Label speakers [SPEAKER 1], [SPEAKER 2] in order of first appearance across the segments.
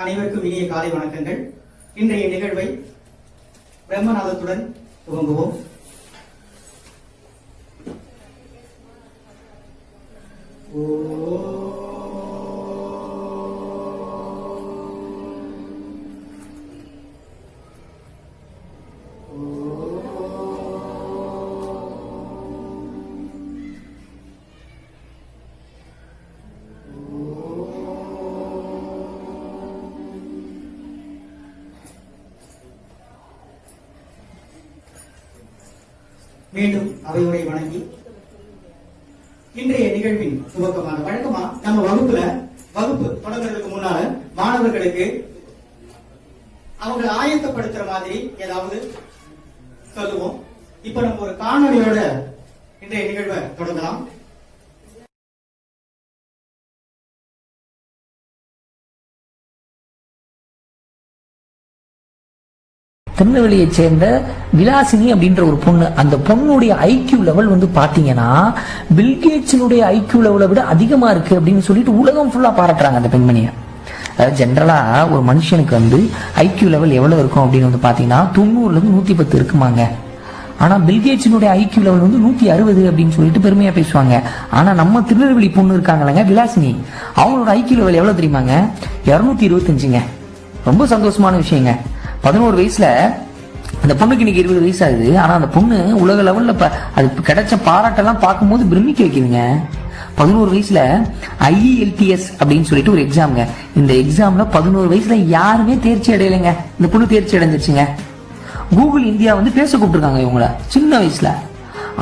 [SPEAKER 1] அனைவருக்கும் இனிய காலை வணக்கங்கள். இன்றைய நிகழ்வை பிரம்மநாதத்துடன் துவங்குவோம். மீண்டும் அவையுரை வணங்கி இன்றைய நிகழ்வின் துவக்கமான வழக்கமா நம்ம வகுப்பு தொடங்குறதுக்கு முன்னால மாணவர்களுக்கு அவங்க ஆயத்தப்படுத்துற மாதிரி ஏதாவது சொல்லுவோம். இப்ப நம்ம ஒரு காணொலியோட இன்றைய நிகழ்வை தொடங்கலாம்.
[SPEAKER 2] திருநெல்வேலியை சேர்ந்த விலாசினி அப்படின்ற ஒரு பொண்ணு, அந்த பொண்ணுடைய ஐக்கியூ லெவல் வந்து பாத்தீங்கன்னா பில்கேட்ஸினுடைய ஐக்கியூ லெவலை விட அதிகமா இருக்கு அப்படின்னு சொல்லிட்டு உலகம் ஃபுல்லா பாராட்டுறாங்க அந்த பெண்மணியை. ஜென்ரலா ஒரு மனுஷனுக்கு வந்து ஐக்கியூ லெவல் எவ்வளவு இருக்கும் அப்படின்னு வந்து பாத்தீங்கன்னா 90ல இருந்து 110 இருக்குமாங்க. ஆனா பில்கேட்ஸினுடைய ஐக்கியூ லெவல் வந்து 160 அப்படின்னு சொல்லிட்டு பெருமையா பேசுவாங்க. ஆனா நம்ம திருநெல்வேலி பொண்ணு இருக்காங்களங்க விலாசினி, அவங்களோட ஐக்கியூ லெவல் எவ்வளவு தெரியுமாங்க? 225ங்க. ரொம்ப சந்தோஷமான விஷயங்க. 11 வயசுல அந்த பொண்ணுக்கு இன்னைக்கு 20 வயசு ஆகுது. ஆனா அந்த பொண்ணு உலக லெவல்ல அது கிடைச்ச பாராட்டெல்லாம் பார்க்கும்போது பிரமிக்க வைக்குதுங்க. 11 வயசுல IELTS அப்படின்னு சொல்லிட்டு ஒரு எக்ஸாம்ங்க. இந்த எக்ஸாம்ல 11 வயசுல யாருமே தேர்ச்சி அடையலைங்க. இந்த பொண்ணு தேர்ச்சி அடைஞ்சிருச்சுங்க. கூகுள் இந்தியா வந்து பேச கூப்பிட்டுருக்காங்க இவங்கள சின்ன வயசுல.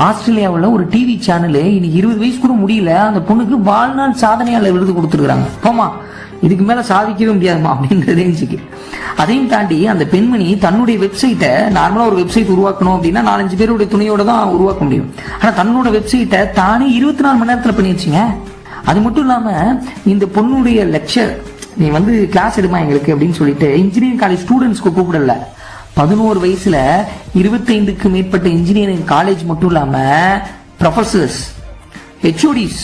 [SPEAKER 2] ஆஸ்திரேலியாவில் ஒரு டிவி சேனல் இன்னைக்கு 20 வயசு கூட முடியல அந்த பொண்ணுக்கு வாழ்நாள் சாதனையாளர் விருது கொடுத்துருக்காங்க. போமா இதுக்கு மேல சாதிக்கவே முடியாதுமா அப்படின்ற ரேஞ்சுக்கு. அதையும் தாண்டி அந்த பெண்மணி தன்னுடைய வெப்சைட்டை, நார்மலா ஒரு வெப்சைட் உருவாக்கணும் அப்படின்னா 4-5 பேருடைய துணையோட தான் உருவாக்க முடியும். ஆனா தன்னோட வெப்சைட்டை தானே 24 மணி நேரத்துல பண்ணிடுச்சுங்க. அது மட்டும் இல்லாம இந்த பொண்ணுடைய லெக்சர், நீ வந்து கிளாஸ் எடுமா எங்களுக்கு அப்படின்னு சொல்லிட்டு இன்ஜினியரிங் காலேஜ் ஸ்டூடெண்ட்ஸ்க்கு கூப்பிடல. 11 வயசுல 25க்கு மேற்பட்ட இன்ஜினியரிங் காலேஜ் மட்டும் இல்லாம ப்ரொஃபசர்ஸ், HODs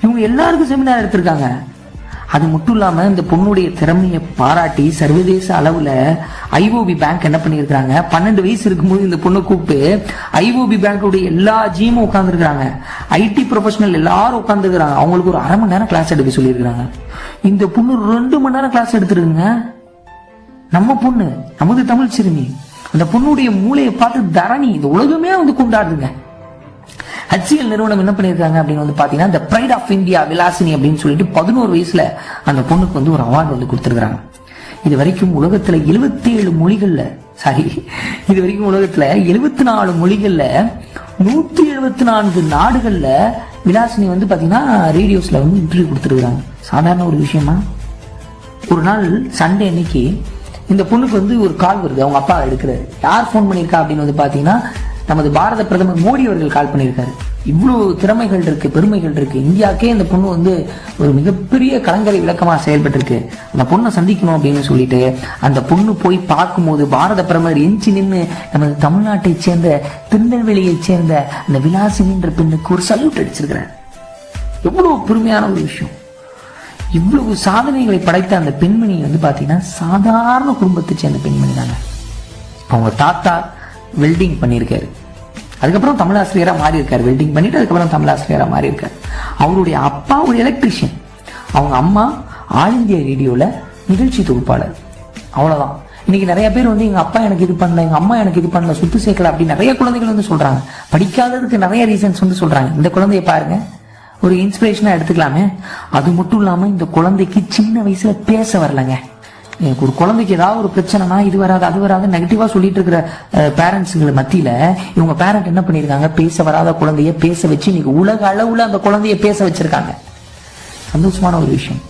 [SPEAKER 2] இவங்க எல்லாருக்கும் செமினார் எடுத்திருக்காங்க. அது மட்டும் இல்லாம இந்த பொண்ணுடைய திறமையை பாராட்டி சர்வதேச அளவுல IOB பேங்க் என்ன பண்ணிருக்காங்க, 12 வயசு இருக்கும்போது இந்த பொண்ணை கூப்பிட்டு IOB பேங்கோடைய எல்லா ஜிஎமும் உட்கார்ந்துருக்காங்க. IT ப்ரொஃபஷனல் எல்லாரும் உட்கார்ந்துருக்காங்க. அவங்களுக்கு ஒரு அரை மணி நேரம் கிளாஸ் எடுக்க சொல்லியிருக்காங்க. இந்த பொண்ணு 2 மணி நேரம் கிளாஸ் எடுத்துருக்குங்க. நம்ம பொண்ணு, நமது தமிழ் சிறுமி. அந்த பொண்ணுடைய மூளையை பார்த்து தரணி இந்த உலகமே வந்து கொண்டாடுதுங்க. HCL நிறுவனம் என்ன பண்ணிருக்காங்க அப்படின்னு வந்து பாத்தீங்கன்னா இந்த பிரைட் ஆஃப் இந்தியா விலாசினி அப்படின்னு சொல்லிட்டு 11 வயசுல அந்த பொண்ணுக்கு வந்து ஒரு அவார்டு வந்து கொடுத்துருக்காங்க. இது வரைக்கும் உலகத்துல 74 மொழிகள்ல, இது வரைக்கும் உலகத்துல 74 மொழிகள்ல 174 நாடுகள்ல விலாசினி வந்து பாத்தீங்கன்னா ரேடியோஸ்ல வந்து இன்டர்வியூ கொடுத்துருக்காங்க. சாதாரண ஒரு விஷயமா? ஒரு நாள் சண்டே அன்னைக்கு இந்த பொண்ணுக்கு வந்து ஒரு கால் வருது. அவங்க அப்பா எடுக்கிறாரு. யார் போன் பண்ணிருக்கா அப்படின்னு வந்து பாத்தீங்கன்னா நமது பாரத பிரதமர் மோடி அவர்கள் கால் பண்ணியிருக்காரு. இவ்வளவு திறமைகள் இருக்கு, பெருமைகள் இருக்கு. இந்தியாவுக்கே இந்த பொண்ணு வந்து ஒரு மிகப்பெரிய கலங்கரை விளக்கமா செயல்பட்டு இருக்கு. அந்த பொண்ணை சந்திக்கணும் அப்படின்னு சொல்லிட்டு அந்த பொண்ணு போய் பார்க்கும்போது பாரத பிரதமர் எஞ்சி நின்று நமது தமிழ்நாட்டை சேர்ந்த திருநெல்வேலியை சேர்ந்த அந்த விலாசினின்ற பெண்ணுக்கு ஒரு சல்யூட் அடிச்சிருக்கிறார். எவ்வளவு பெருமையான ஒரு விஷயம். இவ்வளவு சாதனைகளை படைத்த அந்த பெண்மணி வந்து பாத்தீங்கன்னா சாதாரண குடும்பத்தை சேர்ந்த பெண்மணி தாங்க. அவங்க தாத்தா வெல்டிங் பண்ணியிருக்காரு. அதுக்கப்புறம் தமிழாசிரியரா மாறி இருக்காரு. வெல்டிங் பண்ணிட்டு அதுக்கப்புறம் தமிழாசிரியரா மாறி இருக்காரு. அவருடைய அப்பா ஒரு எலக்ட்ரிஷியன். அவங்க அம்மா ஆல் இந்தியா ரேடியோல நிகழ்ச்சி தொகுப்பாளர். அவ்வளவுதான். இன்னைக்கு நிறைய பேர் வந்து எங்க அப்பா எனக்கு இது பண்ணல, எங்க அம்மா எனக்கு இது பண்ணல, சொத்து சேர்க்கல அப்படின்னு நிறைய குழந்தைகள் வந்து சொல்றாங்க. படிக்காததுக்கு நிறைய ரீசன்ஸ் வந்து சொல்றாங்க. இந்த குழந்தைய பாருங்க, ஒரு இன்ஸ்பிரேஷனா எடுத்துக்கலாமே. அது மட்டும் இல்லாம இந்த குழந்தைக்கு சின்ன வயசுல பேச வரலங்க. எனக்கு ஒரு குழந்தைக்கு ஏதாவது ஒரு பிரச்சனைனா இது வராது அது வராது நெகட்டிவா சொல்லிட்டு இருக்கிற பேரண்ட்ஸுங்களை மத்தியில இவங்க பேரண்ட் என்ன பண்ணிருக்காங்க, பேச வராத குழந்தைய பேச வச்சு இன்னைக்கு உலக அளவுல அந்த குழந்தைய பேச வச்சிருக்காங்க. சந்தோஷமான ஒரு விஷயம்.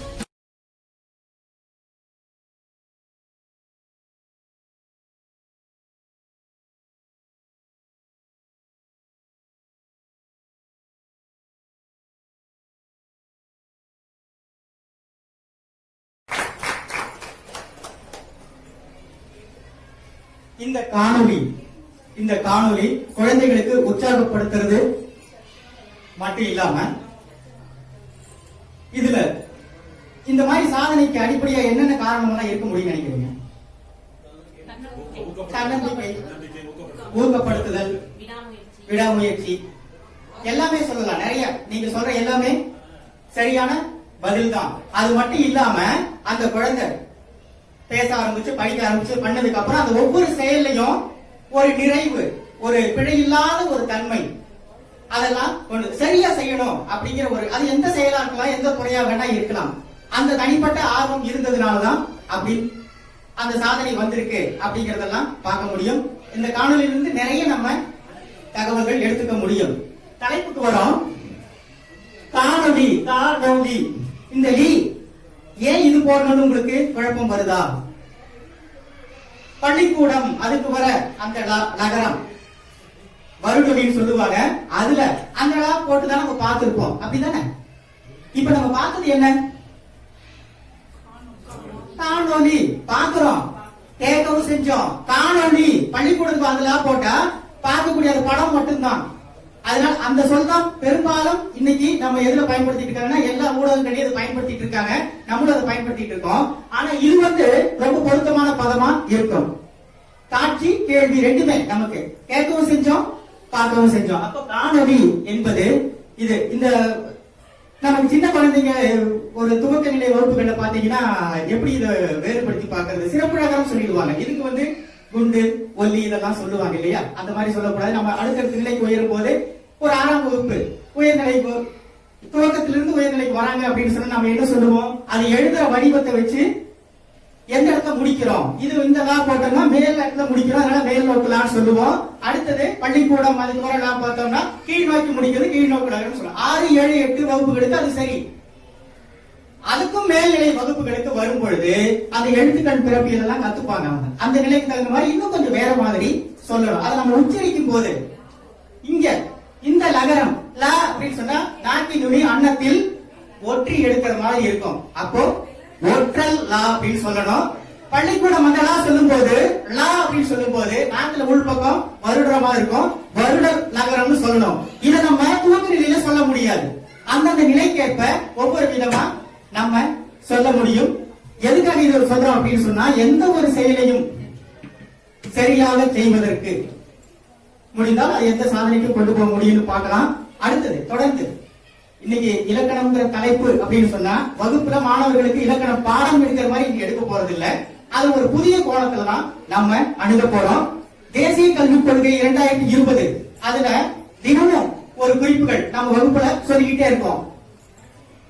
[SPEAKER 1] இந்த காணொளி குழந்தைகளுக்கு உற்சாகப்படுத்துறது மட்டும் இல்லாம இதுல இந்த மாதிரி சாதனைக்கு அடிப்படையா என்னென்ன காரணம் இருக்க முடியும்னு நினைக்கிறீங்க? தன்னம்பிக்கை, ஊக்கப்படுத்துதல், விடாமுயற்சி, எல்லாமே சொல்லலாம். நிறைய நீங்க சொல்ற எல்லாமே சரியான பதில் தான். அது மட்டும் இல்லாம அந்த குழந்தை பேச ஆரம்பிச்சு படிக்க ஆரம்பிச்சு பண்ணதுக்கு அப்புறம் அந்த ஒவ்வொரு செயல்லையும் ஒரு நிறைவு, ஒரு பிழை இல்லாத ஒரு தன்மை, அதெல்லாம் சரியா செய்யணும் அப்படிங்கிற ஒரு, அது எந்த செயலா இருக்கலாம், எந்த துறையா வேணா இருக்கலாம், அந்த தனிப்பட்ட ஆர்வம் இருந்ததுனாலதான் அப்படி அந்த சாதனை வந்திருக்கு அப்படிங்கறதெல்லாம் பார்க்க முடியும். இந்த காணொலியிலிருந்து நிறைய நம்ம தகவல்கள் எடுத்துக்க முடியும். தலைப்புக்கு வரோம். காணொலி, காணொலி, இந்த லீ ஏன் இது போடணும்னு உங்களுக்கு குழப்பம் வருதா? பள்ளிக்கூடம், அதுக்கு வர அந்த நகரம் வருடொலின்னு சொல்லுவாங்க. அதுல அந்த போட்டுதான் நம்ம பார்த்திருப்போம், அப்படிதானே? இப்ப நம்ம பார்த்தது என்ன? காணொலி பாக்குறோம், கேட்கவும் செஞ்சோம். காணொலி பள்ளிக்கூடத்துக்கு அதுல போட்டா பார்க்கக்கூடிய அந்த படம் மட்டும்தான். அதனால அந்த சொல் தான் பெரும்பாலும் இன்னைக்கு நம்ம எதுல பயன்படுத்திட்டு இருக்காங்கன்னா எல்லா ஊடகங்களையும் அதை பயன்படுத்திட்டு இருக்காங்க, நம்மளும் அதை பயன்படுத்திட்டு இருக்கோம். ஆனா இது ரொம்ப பொருத்தமான பதமா இருக்கும். காட்சி, கேள்வி ரெண்டுமே நமக்கு கேட்கவும் செஞ்சோம், பார்க்கவும் செஞ்சோம். அப்ப காணொலி என்பது இது. இந்த நமக்கு சின்ன குழந்தைங்க ஒரு துவக்க நிலை வகுப்புகள்ல பாத்தீங்கன்னா எப்படி இதை வேறுபடுத்தி பாக்குறது, சிறப்பு நகரம் சொல்லிடுவாங்க. இதுக்கு குண்டு, ஒல்லி இதெல்லாம் சொல்லுவாங்க இல்லையா? அந்த மாதிரி சொல்லக்கூடாது. நம்ம அடுத்தடுத்த நிலைக்கு உயரும் போது ஒரு 6ஆம் வகுப்பு உயர்நிலை துவக்கத்திலிருந்து உயர்நிலைக்கு வராங்க அப்படின்னு சொன்னா நம்ம என்ன சொல்லுவோம்? அது எழுதுற வடிவத்தை வச்சு எந்த இடத்துல முடிக்கிறோம், இது இந்த லா போட்டோம்னா மேல் இடத்துல முடிக்கிறோம், அதனால மேல் நோக்கலான்னு சொல்லுவோம். அடுத்தது பள்ளிக்கூடம், அதுக்கு வர லா பார்த்தோம்னா கீழ் நோக்கி முடிக்கிறது கீழ் நோக்கலான்னு சொல்லுவோம். 6, 7, 8 வகுப்புகளுக்கு அது சரி. அதுக்கும் மேல்நிலை வகுப்புகளுக்கு வரும் பொழுது அந்த எழுத்துக்கள் பிறப்பியல் எல்லாம் கத்துப்பாங்க அவங்க. அந்த நிலைக்கு தகுந்த மாதிரி இன்னும் கொஞ்சம் வேற மாதிரி சொல்லணும். அதை நம்ம உச்சரிக்கும் போது இங்க இந்த லகரம் ல அப்படின்னு சொன்னா நாக்கி நுனி அன்னத்தில் ஒற்றி எடுக்கிற மாதிரி இருக்கும். அப்போ ஒற்றல் லா அப்படின்னு சொல்லணும். பள்ளிக்கூடம் அந்த லா சொல்லும் போது லா அப்படின்னு சொல்லும் போது நாக்கில உள்பக்கம் வருடுற மாதிரி இருக்கும், வருட நகரம்னு சொல்லணும். இதை நம்ம துவக்க நிலையில சொல்ல முடியாது. அந்தந்த நிலைக்கேற்ப ஒவ்வொரு விதமா நம்ம சொல்ல முடியும். எதுக்காக இது சொல்றோம் அப்படின்னு சொன்னா எந்த ஒரு செயலையும் சரியாக செய்வதற்கு முடிந்தால் அது எந்த சாதனைக்கு கொண்டு போக முடியும்னு பார்க்கலாம். அடுத்தது தொடர்ந்து இன்னைக்கு இலக்கணம்ங்கிற தலைப்பு அப்படின்னு சொன்னா வகுப்புல மாணவர்களுக்கு இலக்கணம் பாடம் எடுக்கிற மாதிரி இங்க எடுக்க போறது இல்ல. அது ஒரு புதிய கோணத்துல தான் நம்ம அணுக போறோம். தேசிய கல்விக் கொள்கை 2020 அதுல தினமும் ஒரு குறிப்புகள் நம்ம வகுப்புல சொல்லிக்கிட்டே இருக்கோம்.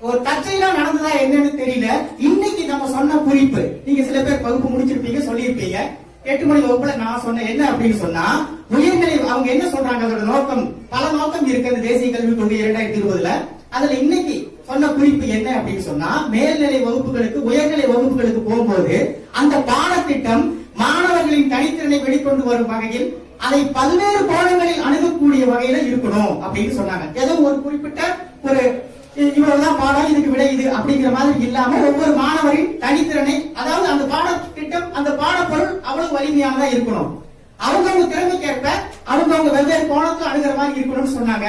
[SPEAKER 1] ஒரு தற்செயலா நடந்ததா என்னன்னு தெரியல. இன்னைக்கு நம்ம சொன்ன குறிப்பு நீங்க சில பேர் வகுப்பு முடிச்சிருப்பீங்க, சொல்லியிருப்பீங்க. 8 மணி வகுப்புல நான் சொன்ன என்ன அப்படின்னு சொன்னா உயர்நிலை அவங்க என்ன சொல்றாங்க, அதோட நோக்கம் பல நோக்கம் இருக்கு அந்த தேசிய கல்விக் கொள்கை 2020ல. அதுல இன்னைக்கு சொன்ன குறிப்பு என்ன அப்படின்னு சொன்னா மேல்நிலை வகுப்புகளுக்கு உயர்நிலை வகுப்புகளுக்கு போகும்போது அந்த பாடத்திட்டம் மாணவர்களின் தனித்திறனை வெளிக்கொண்டு வரும் வகையில் அதை பல்வேறு கோணங்களில் அணுகக்கூடிய வகையில இருக்கணும் அப்படின்னு சொன்னாங்க. ஏதோ ஒரு குறிப்பிட்ட ஒரு இவ்வளவுதான் பாடம், இதுக்கு விட இது அப்படிங்கிற மாதிரி இல்லாம ஒவ்வொரு மாணவரின் தனித்திறனை, அதாவது அந்த பாடத்திட்டம் அந்த பாடப்பொருள் அவ்வளவு வலிமையானதா இருக்கணும். அவங்கவுங்க திறமைக்கேற்ப அவங்கவுங்க வெவ்வேறு கோணத்துல அணுகிற மாதிரி இருக்கணும்னு சொன்னாங்க.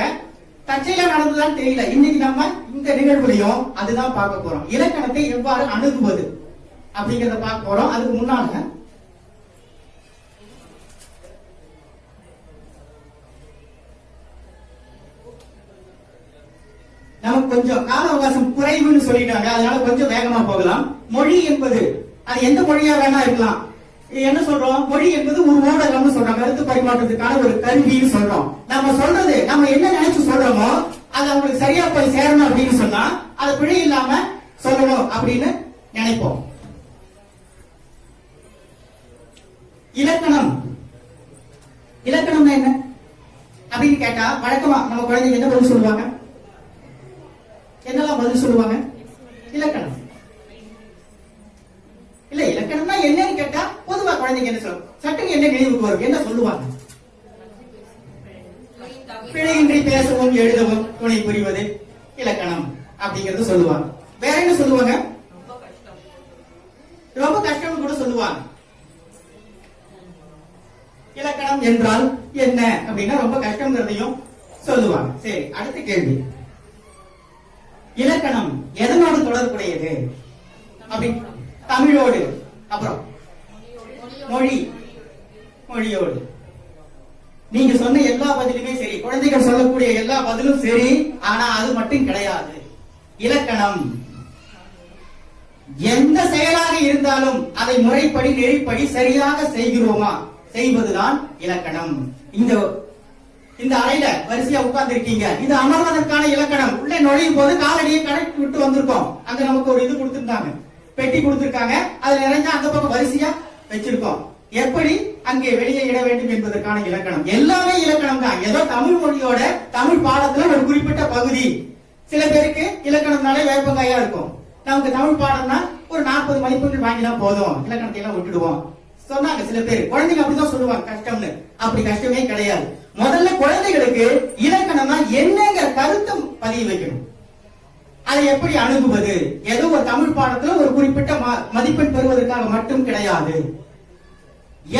[SPEAKER 1] தற்செயலா நடந்ததுதான் தெரியல. இன்னைக்கு நம்ம இந்த நிகழ்வுலையும் அதுதான் பார்க்க போறோம். இலக்கணத்தை எவ்வாறு அணுகுவது அப்படிங்கறத பார்க்க போறோம். அதுக்கு முன்னால நமக்கு கொஞ்சம் கால அவகாசம் குறைவுன்னு சொல்லிட்டாங்க, அதனால கொஞ்சம் வேகமா போகலாம். மொழி என்பது அது எந்த மொழியா வேணா இருக்கலாம். என்ன சொல்றோம்? மொழி என்பது ஒரு ஊடகம்னு சொல்றோம், கருத்து பரிமாற்றத்துக்கான ஒரு கருவின்னு சொல்றோம். நம்ம சொல்றது நம்ம என்ன நினைச்சு சொல்றோமோ அது அவங்களுக்கு சரியா போய் சேரணும் அப்படின்னு சொன்னா அது பிழை இல்லாம சொல்லணும் அப்படின்னு நினைப்போம். இலக்கணம், இலக்கணம்னா என்ன அப்படின்னு கேட்டா வழக்கமா நம்ம குழந்தைங்க என்ன பதில் சொல்லுவாங்க? என்னெல்லாம் பதில் சொல்லுவாங்க? இலக்கணம் இல்ல. இலக்கணம்னா என்னன்னு கேட்டா பொதுவா குழந்தைங்க என்ன சொல்லுவாங்க? சட்டுன்னு என்ன நினைவுக்கு வரும்? என்ன சொல்லுவாங்க? பிழையின்றி பேசவும் எழுதவும் துணை புரிவது இலக்கணம் அப்படிங்கறது சொல்லுவாங்க. வேற என்ன சொல்லுவாங்க? ரொம்ப கஷ்டம்னு கூட சொல்லுவாங்க. இலக்கணம் என்றால் என்ன அப்படின்னா ரொம்ப கஷ்டம்ங்கிறதையும் சொல்லுவாங்க. சரி, அடுத்த கேள்வி. இலக்கணம் எதனோடு தொடர்புடையது? அப்படி தமிழோடு, அப்புறம் மொழி, மொழியோடு. நீங்க சொன்ன எல்லா பதிலுமே சரி, குழந்தைகள் சொல்லக்கூடிய எல்லா பதிலும் சரி. ஆனா அது மட்டும் கிடையாது. இலக்கணம் எந்த செயலாக இருந்தாலும் அதை முறைப்படி நெறிப்படி சரியாக செய்கிறோமா, செய்வதுதான் இலக்கணம். இந்த அறையில வரிசையா உட்கார்ந்து இருக்கீங்க, இது அமர்வதற்கான இலக்கணம். உள்ள நுழையும் போது காலடியை கரெக்ட் விட்டு வந்திருக்கோம். அங்க நமக்கு ஒரு இது கொடுத்திருந்தாங்க, பெட்டி கொடுத்திருக்காங்க. அதுல நிறைஞ்ச அந்த பக்கம் வரிசையா வச்சிருக்கோம். எப்படி அங்கே வெளியே இட வேண்டும் என்பதற்கான இலக்கணம். எல்லாமே இலக்கணம் தான். ஏதோ தமிழ் மொழியோட தமிழ் பாடத்துல ஒரு குறிப்பிட்ட பகுதி. சில பேருக்கு இலக்கணம்னாலே வேப்பங்காயா இருக்கும். நமக்கு தமிழ் பாடம்னா ஒரு 40 மதிப்பெண்கள் வாங்கினா போதும், இலக்கணத்தை எல்லாம் விட்டுடுவோம் சொன்னாங்க சில பேர். குழந்தைங்க அப்படிதான் சொல்லுவாங்க கஷ்டம்னு. அப்படி கஷ்டமே கிடையாது. முதல்ல குழந்தைகளுக்கு இலக்கணம்னா என்னங்கிற கருத்தை பதிய வைக்கணும். அதை எப்படி அணுகுவது, ஏதோ ஒரு தமிழ் பாடத்துல ஒரு குறிப்பிட்ட மதிப்பெண் பெறுவதற்காக மட்டும் கிடையாது.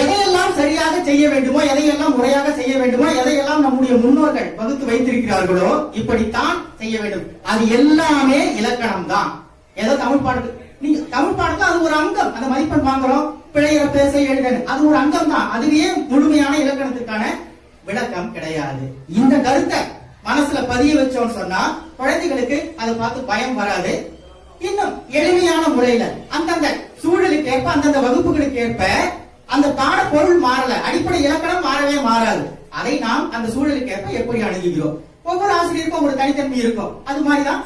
[SPEAKER 1] எதையெல்லாம் சரியாக செய்ய வேண்டுமோ, எதையெல்லாம் முறையாக செய்ய வேண்டுமோ, எதையெல்லாம் நம்முடைய முன்னோர்கள் வகுத்து வைத்திருக்கிறார்களோ இப்படித்தான் செய்ய வேண்டும். அது எல்லாமே இலக்கணம் தான். ஏதோ தமிழ் பாடத்துல நீங்க தமிழ் பாடத்துல அது ஒரு அங்கம். அந்த மதிப்பெண் வாங்குறோம், பிழையிற பேச எழுத, அது ஒரு அங்கம் தான். அதுவே முழுமையான இலக்கணத்துக்கான விளக்கம் கிடையாது. இந்த கருத்தை மனசுல பதிய வச்சோம்னு சொன்னா குழந்தைகளுக்கு அதை பார்த்து பயம் வராது. இன்னும் எளிமையான முறையில அந்தந்த சூழலுக்கு ஏற்ப, அந்தந்த வகுப்புகளுக்கு ஏற்ப அந்த பாட பொருள் மாறல, அடிப்படை இலக்கணம் மாறவே மாறாது. அதை நாம் அந்த சூழலுக்கு ஏற்ப எப்படி அணுகுகிறோம். ஒவ்வொரு ஆசிரியருக்கும் ஒரு தனித்தன்மை இருக்கும். அது மாதிரிதான்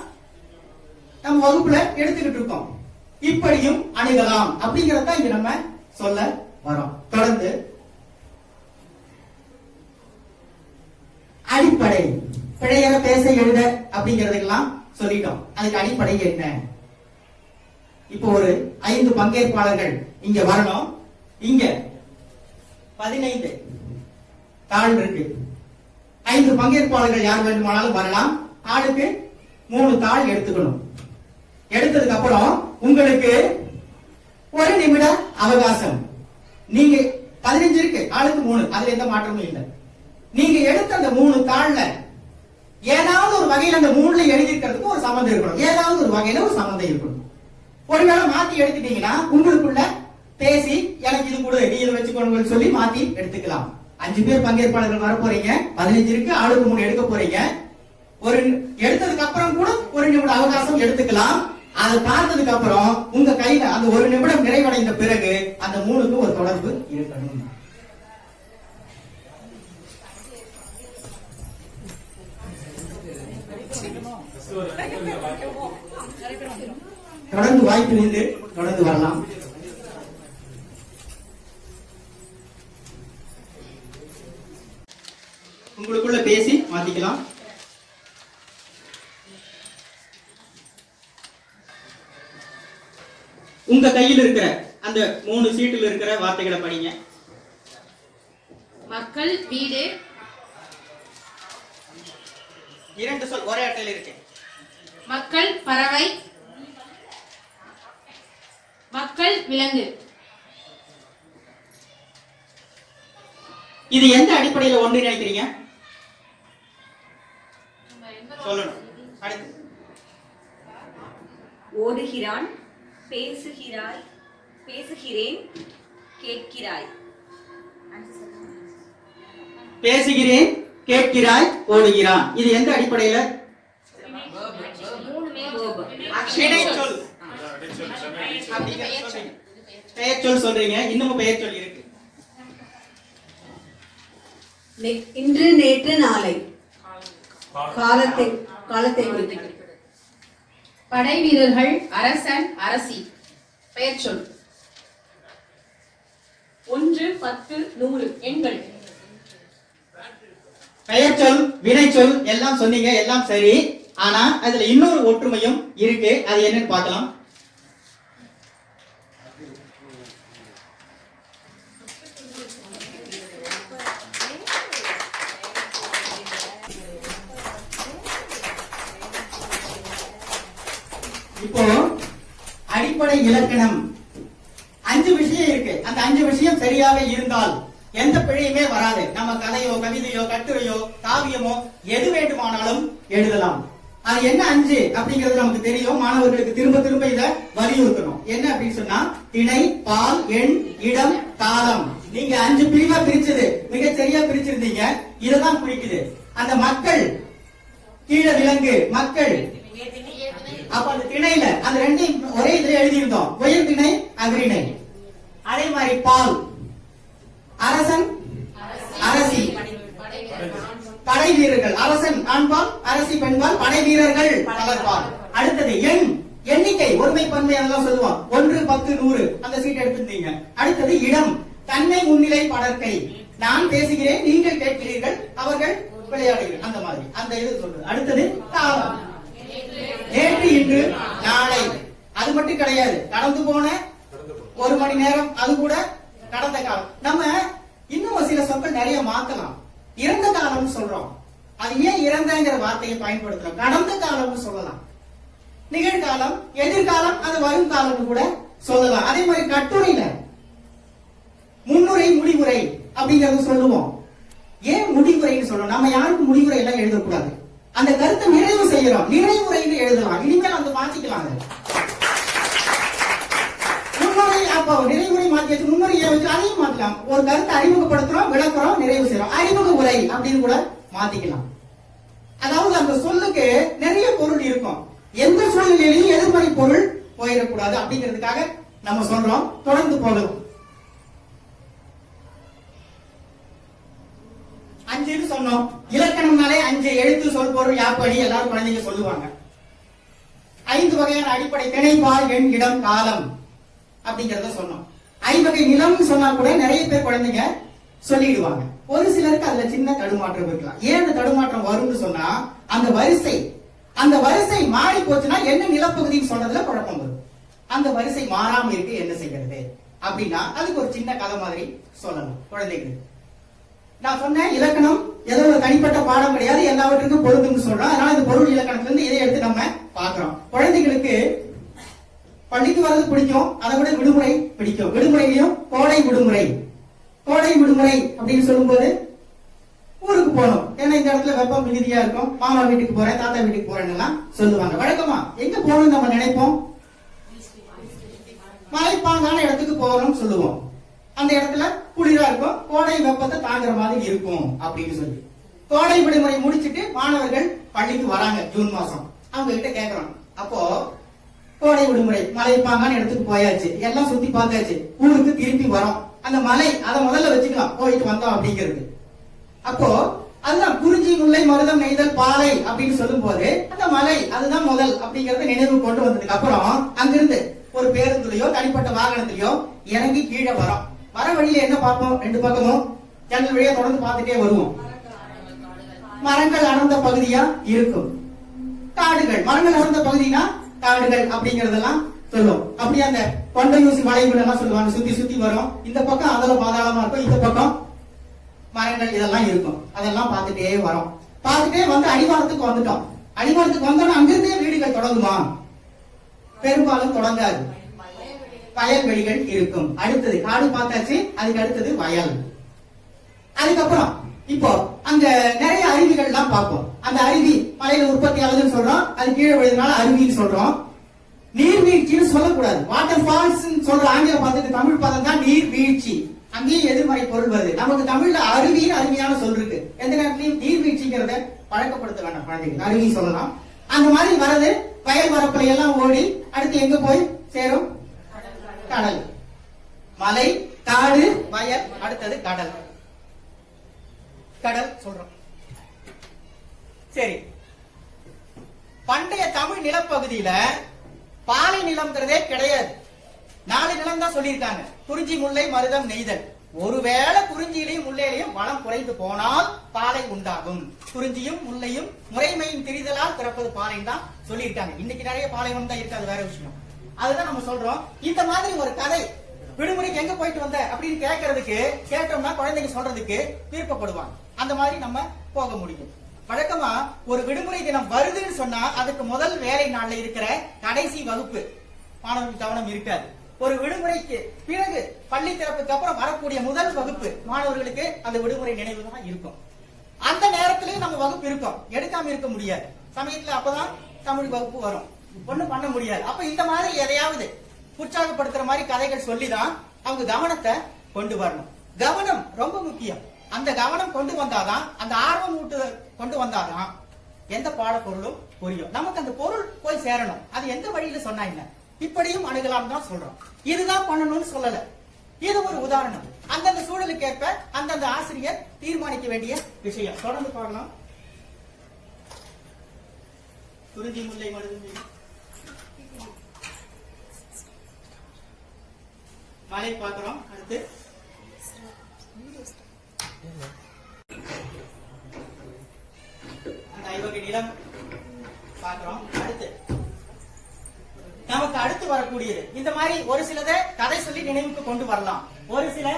[SPEAKER 1] நம்ம வகுப்புல எடுத்துக்கிட்டு இருக்கோம். இப்படியும் அணுகலாம் அப்படிங்கறத இங்க நம்ம சொல்ல வரோம். தொடர்ந்து அடிப்படை, பிழையாக பேச எழுத அப்படிங்கறதெல்லாம் சொல்லிட்டோம். அதுக்கு அடிப்படை என்ன? இப்போ ஒரு 5 பங்கேற்பாளர்கள் இங்க வரணும். இங்க 15 தாள் இருக்கு. 5 பங்கேற்பாளர்கள் யார் வேண்டுமானாலும் வரலாம். ஆளுக்கு 3 தாள் எடுத்துக்கணும். எடுத்ததுக்கு அப்புறம் உங்களுக்கு 1 நிமிட அவகாசம். நீங்க 15 இருக்கு, ஆளுக்கு 3, அதுல எந்த மாற்றமும் இல்லை. நீங்க எடுத்த அந்த 3 தாள்ல ஏதாவது ஒரு வகையில் அந்த 3ல எழுதிக்கிறதுக்கு ஒரு சம்பந்தம் இருக்கணும். ஏதாவது ஒரு வகையில ஒரு சம்பந்தம் இருக்கணும். ஒருவேளை மாத்தி எடுத்துட்டீங்கன்னா உங்களுக்குள்ள பேசி எனக்கு இது கூட நீ இதை வச்சுக்கணும் சொல்லி மாத்தி எடுத்துக்கலாம். 5 பேர் பங்கேற்பாளர்கள் வர போறீங்க, 15 இருக்கு, ஆளுக்கு 3 எடுக்க போறீங்க. ஒரு எடுத்ததுக்கு அப்புறம் கூட 1 நிமிட அவகாசம் எடுத்துக்கலாம். அதை பார்த்ததுக்கு அப்புறம் உங்க கையில அந்த 1 நிமிடம் நிறைவடைந்த பிறகு அந்த 3க்கு ஒரு தொடர்பு இருக்கணும். தொடர்ந்து வாய்ப்பு உண்டு, தொடர்ந்து வரலாம். உங்களுக்குள்ள பேசி மாத்திக்கலாம். உங்க கையில் இருக்கிற அந்த 3 சீட்டில் இருக்கிற வார்த்தைகளை படிங்க.
[SPEAKER 3] மக்கள், வீடு.
[SPEAKER 1] 2 சொல் ஒரே அட்டையில் இருக்கு.
[SPEAKER 3] மக்கள், பறவை. மக்கள், விலங்கு.
[SPEAKER 1] இது எந்த அடிப்படையில் ஒன்று நினைக்கிறீங்க? சொல்லணும். அடுத்து
[SPEAKER 4] ஓடுகிறான், பேசுகிறாய், பேசுகிறேன், கேட்கிறாய்.
[SPEAKER 1] பேசுகிறேன், கேட்கிறாய், ஓடுகிறான். இது எந்த அடிப்படையில? பெயர் சொல் சொல்றீங்க. இன்னமும் பெயர் சொல் இருக்கு.
[SPEAKER 5] இன்று, நேற்று, நாளை, காலத்தை குறிக்கிறது.
[SPEAKER 3] படை வீரர்கள், அரசன், அரசி. பெயர் சொல். 1, 10, 100 எண்கள்.
[SPEAKER 1] பெயர் சொல், வினை சொல் எல்லாம் சொன்னீங்க, எல்லாம் சரி. ஆனா அதுல இன்னொரு ஒற்றுமையும் இருக்கு. அது என்னன்னு பார்க்கலாம். இப்போ அடிப்படை இலக்கணம் 5 விஷயம் இருக்கு. அந்த 5 விஷயம் சரியாக இருந்தால் எந்த பிழையுமே வராது. நம்ம கதையோ, கவிதையோ, கட்டுரையோ, காவியமோ எது வேண்டுமானாலும் எழுதலாம். அது என்ன 5 அப்படிங்கிறது நமக்கு தெரியும். மாணவர்களுக்கு திரும்ப திரும்ப இத வலியுறுத்தணும். என்ன அப்படின்னு சொன்னா திணை, பால், எண், இடம், காலம். நீங்க 5 பிரிவா பிரிச்சது மிக சரியா பிரிச்சிருந்தீங்க. இததான் குறிக்குது. அந்த மக்கள் கீழே விலங்கு மக்கள். அப்ப அந்த திணையில அந்த ரெண்டையும் ஒரே இதுல எழுதியிருந்தோம். உயர் திணை, அகிரிணை. அதே மாதிரி பால், அரசன், அரசி, படை வீரர்கள். அரசன் ஆண்பால், அரசி பெண்பால், படை வீரர்கள் பலர்பால். அடுத்தது எண், எண்ணிக்கை, ஒருமை பன்மை அதெல்லாம் சொல்லுவோம். 1, 10, 100 அந்த சீட் எடுத்திருந்தீங்க. அடுத்தது இடம், தன்மை முன்னிலை படற்கை. நான் பேசுகிறேன், நீங்கள் கேட்கிறீர்கள், அவர்கள் விளையாடுகிறீர்கள், அந்த மாதிரி அந்த இது சொல்றது. அடுத்தது காலம், நேற்று, இன்று, நாளை. அது மட்டும் கிடையாது, கடந்து போன 1 மணி நேரம், அது கூட கடந்த காலம். நம்ம இன்னும் சில சொற்கள் நிறைய மாத்தலாம். இறந்த காலம்னு சொல்றோம். அது ஏன் இறந்தங்கிற வார்த்தையை பயன்படுத்துறோம்? கடந்த காலம்னு சொல்லலாம். நிகழ்காலம், எதிர்காலம், அது வரும் காலம்னு கூட சொல்லலாம். அதே மாதிரி கட்டுரையில முன்னுரை, முடிவுரை அப்படிங்கறது சொல்லுவோம். ஏன் முடிவுரைன்னு சொல்றோம்? நம்ம யாருக்கும் முடிவுரை எல்லாம் எழுதக்கூடாது. அந்த கருத்தை நிறைவு செய்யறோம், நிறைவுரைன்னு எழுதலாம். இனிமேல் அந்த மாத்திக்கலாம். முன்னுரை, அப்ப நிறைவுரை மாத்தியாச்சு, முன்னுரையை வச்சு அதையும் மாத்தலாம். ஒரு கருத்தை அறிமுகப்படுத்துறோம், விளக்குறோம், நிறைவு செய்யறோம். அறிமுக உரை அப்படின்னு கூட மாத்திக்கலாம். அதாவது அந்த சொல்லுக்கு நிறைய பொருள் இருக்கும். எந்த சூழ்நிலையிலும் எதிர்மறை பொருள் போயிடக்கூடாது அப்படிங்கிறதுக்காக நம்ம சொல்றோம். தொடர்ந்து போகலாம். 5 சொன்னோம். இலக்கணம்னாலே 5 எழுத்து, சொல், பொருள், யாப்படி எல்லாரும் குழந்தைங்க சொல்லுவாங்க. 5 வகையான அடிப்படை திணை, பால், எண், இடம், காலம் அப்படிங்கறத சொன்னோம். 5 வகை நிலம் சொன்னா கூட நிறைய பேர் குழந்தைங்க சொல்லிடுவாங்க. ஒரு சிலருக்கு அதுல சின்ன தடுமாற்றம் இருக்கலாம். ஏன் அந்த தடுமாற்றம் வரும்னு சொன்னா அந்த வரிசை மாறி போச்சுன்னா என்ன நிலப்பகுதின்னு சொல்றதுல குழப்பம் வரும். அந்த வரிசை மாறாம இருக்கு, என்ன செய்யறது அப்படின்னா அதுக்கு ஒரு சின்ன கதை மாதிரி சொல்லணும் குழந்தைகளுக்கு. நான் சொன்னேன் இலக்கணம் ஏதோ ஒரு தனிப்பட்ட பாடம் கிடையாது, எல்லாவற்றுக்கும் பொருந்தும்னு சொல்றோம். அதனால இந்த பொருள் இலக்கணத்துல இருந்து இதை எடுத்து நம்ம பாக்குறோம். குழந்தைகளுக்கு பள்ளிக்கு வர்றது பிடிக்கும், அதை விட விடுமுறை பிடிக்கும். விடுமுறையிலும் கோடை விடுமுறை. கோடை விடுமுறை அப்படின்னு சொல்லும்போது ஊருக்கு போகணும். ஏன்னா இந்த இடத்துல வெப்பம் மிகுதியா இருக்கும். மாமா வீட்டுக்கு போறேன், தாத்தா வீட்டுக்கு போறேன்னு எல்லாம் சொல்லுவாங்க. வழக்கமா எங்க போகணும்னு நம்ம நினைப்போம்? மலைப்பாங்கான இடத்துக்கு போகணும்னு சொல்லுவோம். அந்த இடத்துல குளிரா இருக்கும், கோடை வெப்பத்தை தாங்குற மாதிரி இருக்கும் அப்படின்னு சொல்லி. கோடை விடுமுறை முடிச்சிட்டு மாணவர்கள் பள்ளிக்கு வராங்க ஜூன் மாசம். அவங்க கிட்ட கேக்குறோம், அப்போ கோடை விடுமுறை மலைப்பாங்கான இடத்துக்கு போயாச்சு, எல்லாம் சுத்தி பார்த்தாச்சு, ஊருக்கு திருப்பி வரோம். அந்த மலை அதை முதல்ல வச்சுக்கலாம், போயிட்டு வந்தோம் அப்படிங்கிறது. அப்போ அதுதான் குறிஞ்சி, முல்லை, மருதம், நெய்தல், பாலை அப்படின்னு சொல்லும் போது அந்த மலை அதுதான் முதல் அப்படிங்கறத நினைவு கொண்டு வந்ததுக்கு அப்புறம் அங்கிருந்து ஒரு பேருந்துலயோ தனிப்பட்ட வாகனத்திலயோ இறங்கி கீழே வரோம். வர வழியில என்ன பார்ப்போம்? 2 பக்கமும் ஜன்னல் வழியா தொடர்ந்து பார்த்துட்டே வருவோம். மரங்கள் அடர்ந்த பகுதியா இருக்கும். காடுகள், மரங்கள் அடர்ந்த பகுதினா காடுகள் அப்படிங்கறதெல்லாம் சொல்லும். அப்படியே அந்த கொண்டையூசி வளைவுகள் எல்லாம் சொல்லுவாங்க, சுத்தி சுத்தி வரும். இந்த பக்கம் அதல பாதாளமா இருக்கும், இந்த பக்கம் மரங்கள் இதெல்லாம் இருக்கும். அதெல்லாம் பார்த்துட்டே வரோம். பார்த்துட்டே வந்து அடிவாரத்துக்கு வந்துட்டோம். அடிவாரத்துக்கு வந்தோம்னா அங்கிருந்தே வீடுகள் தொடங்குமா? பெரும்பாலும் தொடங்காது. வயல்வெளிகள் இருக்கும். அடுத்தது காடு பார்த்தாச்சு, அதுக்கு அடுத்தது வயல். அதுக்கப்புறம் இப்போ அங்க நிறைய அருவிகள் எல்லாம் பார்ப்போம். அந்த அருவி மலையில உற்பத்தி ஆகுதுன்னு சொல்றோம், அது கீழே விழுதுனால அருவின்னு சொல்றோம். நீர்வீழ்ச்சின்னு சொல்லக்கூடாது. வாட்டர் ஃபால்ஸ் சொல்ற ஆங்கில பதத்துக்கு தமிழ் பதம் தான் நீர்வீழ்ச்சி. அங்கேயும் எதிர்மறை பொருள் வருது. நமக்கு தமிழ்ல அருவின்னு அருமையான சொல் இருக்கு. எந்த நேரத்திலையும் நீர்வீழ்ச்சிங்கிறத பழக்கப்படுத்த வேண்டாம் குழந்தைங்க. அருவி சொல்லலாம். அந்த மாதிரி வரது வயல் வரப்புல எல்லாம் ஓடி அடுத்து எங்க போய் சேரும்? கடல். மலை, காடு, வயல், அடுத்தது கடல். கடல் சொல்றோம். சரி, பண்டைய தமிழ் நிலப்பகுதியில பாலை நிலம்ங்கிறதே கிடையாது. 4 நிலம் தான் சொல்லியிருக்காங்க. குறிஞ்சி, முல்லை, மருதம், நெய்தல். ஒருவேளை குறிஞ்சியிலையும் முல்லையிலையும் வளம் குறைந்து போனால் பாலை உண்டாகும். குறிஞ்சியும் முல்லையும் முறைமையின் திரிதலால் பிறப்பது பாலை தான் சொல்லியிருக்காங்க. இன்னைக்கு நிறைய பாலைவனம் தான் இருக்காது, வேற விஷயம். அதுதான் நம்ம சொல்றோம். இந்த மாதிரி ஒரு கதை விடுமுறைக்கு எங்க போயிட்டு வந்த அப்படின்னு கேட்கறதுக்கு கேட்டோம்னா குழந்தைங்க சொல்றதுக்கு விருப்பப்படுவாங்க. அந்த மாதிரி நம்ம போக முடியும். வழக்கமா ஒரு விடுமுறை தினம் வருதுன்னு சொன்னா அதுக்கு முதல் வேலை நாள்ல இருக்கிற கடைசி வகுப்பு மாணவர்கள் கவனம் இருக்காது. ஒரு விடுமுறைக்கு பிறகு பள்ளி திறப்புக்கு அப்புறம் வரக்கூடிய முதல் வகுப்பு மாணவர்களுக்கு அந்த விடுமுறை நினைவு தான் இருக்கும். அந்த நேரத்திலேயே நம்ம வகுப்பு இருக்கும், எடுக்காம இருக்க முடியாது. சமயத்துல அப்பதான் தமிழ் வகுப்பு வரும், ஒண்ணும் பண்ண முடியாது. அப்ப இந்த மாதிரி எதையாவது உற்சாகப்படுத்துற மாதிரி கதைகள் சொல்லிதான் அவங்க கவனத்தை கொண்டு வரணும். கவனம் ரொம்ப முக்கியம். அந்த கவனம் கொண்டு வந்தாதான், அந்த ஆர்வம் ஊட்டுதல் கொண்டு வந்தாதான் எந்த பாடப்பொருளும் புரியும். நமக்கு அந்த பொருள் போய் சேரணும். அது எந்த வழியில சொன்னா என்ன, இப்படியும் அணுகலாம் தான் சொல்றோம். இதுதான் பண்ணணும்னு சொல்லல. இது ஒரு உதாரணம். அந்தந்த சூழலுக்கு ஏற்ப அந்தந்த ஆசிரியர் தீர்மானிக்க வேண்டிய விஷயம். தொடர்ந்து பாடலாம். குறிஞ்சி முல்லை மருது மலை பார்க்கிறோம். அடுத்து அந்த ஐவகை நிலம் பார்க்கிறோம். அடுத்து நமக்கு அடுத்து வரக்கூடியது இந்த மாதிரி ஒரு சிலதை கதை சொல்லி நினைவுக்கு கொண்டு வரலாம். ஒரு சில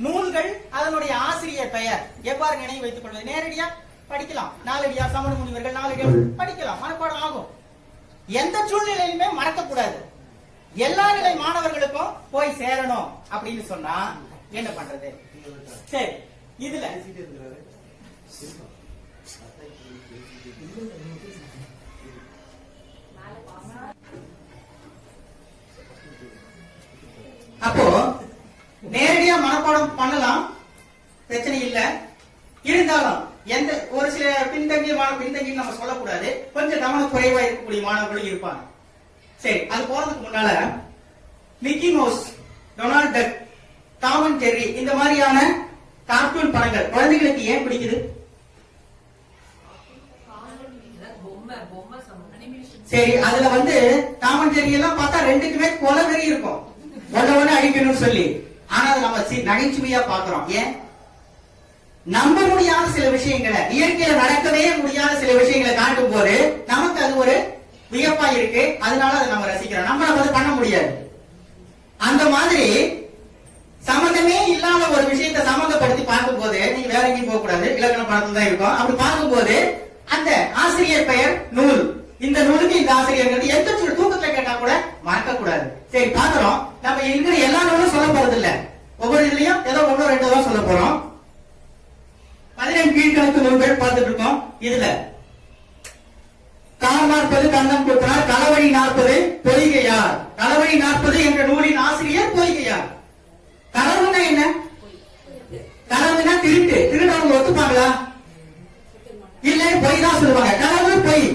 [SPEAKER 1] நூல்கள் அதனுடைய ஆசிரியர் பெயர் எவ்வாறு நினைவு வைத்துக் கொள்வது, நேரடியா படிக்கலாம். நாலடியா சமண முனிவர்கள் நாலடியா படிக்கலாம், மனப்பாடம் ஆகும். எந்த சூழ்நிலையிலுமே மறக்கக்கூடாது. எல்லா நிலை மாணவர்களுக்கும் போய் சேரணும் அப்படின்னு சொன்னா என்ன பண்றது? சரி, இதுல அப்போ நேரடியா மனப்பாடம் பண்ணலாம், பிரச்சனை இல்ல. இருந்தாலும் எந்த ஒரு சில பின்தங்கிய பின்தங்கி நம்ம சொல்லக்கூடாது, கொஞ்சம் கவன குறைவா இருக்கக்கூடிய மாணவர்களும் இருப்பாங்க. சரி, அது போறதுக்கு முன்னால Mickey Mouse, Donald Duck, Tom and Jerry இந்த மாதிரியான கார்ட்டூன் படங்கள் குழந்தைகளுக்கு ஏன் பிடிக்குது? சரி, அதுல வந்து டாம் அண்ட் ஜெர்ரி எல்லாம் பார்த்தா ரெண்டுக்குமே கொலவெறி இருக்கும், ஒண்ணு அழிக்கணும்னு சொல்லி. ஆனா அதை நம்ம நகைச்சுவையா பாக்குறோம். ஏன்? நம்ப முடியாத சில விஷயங்களை, இயற்கையில நடக்கவே முடியாத சில விஷயங்களை காட்டும் போது நமக்கு அது ஒரு வியப்பா இருக்கு. அதனால அதை நம்ம ரசிக்கிறோம். நம்ம அதை பண்ண முடியாது. அந்த மாதிரி சம்பந்தமே இல்லாத ஒரு விஷயத்தை சம்பந்தப்படுத்தி பார்க்கும் போது நீங்க வேற எங்கேயும் போக கூடாது, இலக்கண பாடத்துல தான் இருக்கும். அப்படி பார்க்கும் போது அந்த ஆசிரியர் பெயர் நூல், இந்த நூலுக்கு இந்த ஆசிரியர் எந்த தூக்கத்துல கேட்டா கூட மறக்க கூடாது. சரி, பாக்குறோம். நம்ம இருக்கிற எல்லா நூலும் சொல்ல போறது இல்ல, ஒவ்வொரு இதுலயும் ஏதோ ஒன்னோ ரெண்டோ தான் சொல்ல போறோம். 15 கீழ்கணக்கு நூல்கள் பார்த்துட்டு இருக்கோம். இதுல கார் 40 கண்ணம் கூட்டினார், களவழி 40 பொய்கையார். களவழி 40 என்ற நூலின் ஆசிரியர் பொய்கையார். களவுனா என்ன? களவுனா திருட்டு. திருடவங்க ஒத்துப்பாங்களா? இல்ல, பொய் தான் சொல்லுவாங்க. களவு பொய்,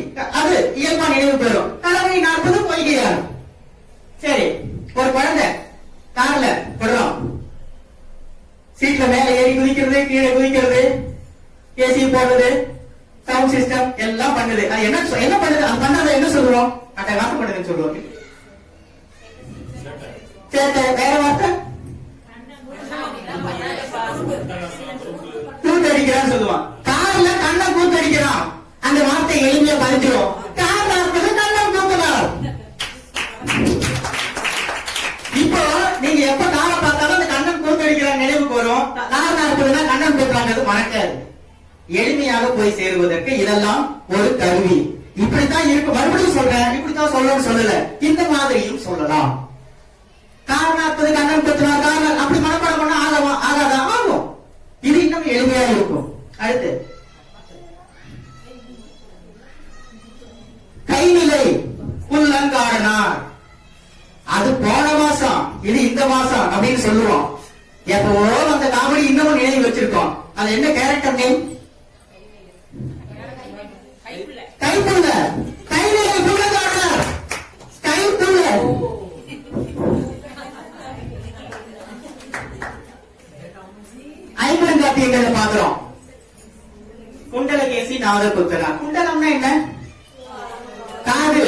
[SPEAKER 1] அது இயல்பா நினைவு பெறும். களவழி 40 பொய்கையார். சரி, ஒரு குழந்தை கார்ல விடுறோம், சீட்ல மேல ஏறி குதிக்கிறது, கீழே குதிக்கிறது, ஏசி போடுறது, சவுண்ட் சிஸ்டம் எல்லாம் பண்ணுது. அது என்ன பண்ணுது? அது பண்ணதை என்ன சொல்றோம்? அட்டகாசம் பண்ணுதுன்னு சொல்லுவோம். சரி, வேற வார்த்தை கூத்தடிக்கிறான்னு சொல்லுவான். கார்ல கண்ணை கூத்தடிக்கிறான். அந்த வார்த்தை எளிமையா பதிஞ்சிடும். கார் 40 கண்ணம் கூத்தலாம். இப்போ நீங்க எப்ப காரை பார்த்தாலும் அந்த கண்ணன் கூத்தடிக்கிறான் நினைவுக்கு வரும். கார் 40 கண்ணன் கூத்துறாங்கிறது மறக்காது. எளிமையாக போய் சேருவதற்கு இதெல்லாம் ஒரு கருவி. இப்படித்தான் இருக்கு. மறுபடியும் சொல்றேன், இப்படித்தான் சொல்லணும்னு சொல்லல, இந்த மாதிரியும் சொல்லலாம். கார் 40 கண்ணன் கூத்துறான், கார் அப்படி மனப்பாடம் பண்ண ஆகாதா? ஆகும். இது இன்னும் எளிமையா இருக்கும். அடுத்து கைநிலை புல்லங்காடனார். அது போன மாசம், இது இந்த மாசம் அப்படின்னு சொல்லுவோம். எப்போ அந்த காமெடி இன்னமும் நினைவு வச்சிருக்கோம். அது என்ன கேரக்டர் நேம்? கைப்புள்ள. கைநிலை புல்லங்காடனார், கைப்புள்ள. ஐம்பெருங்காப்பியங்களை பாக்குறோம். குண்டலகேசி நாதகுத்தனார். குண்டலம்னா என்ன? காது.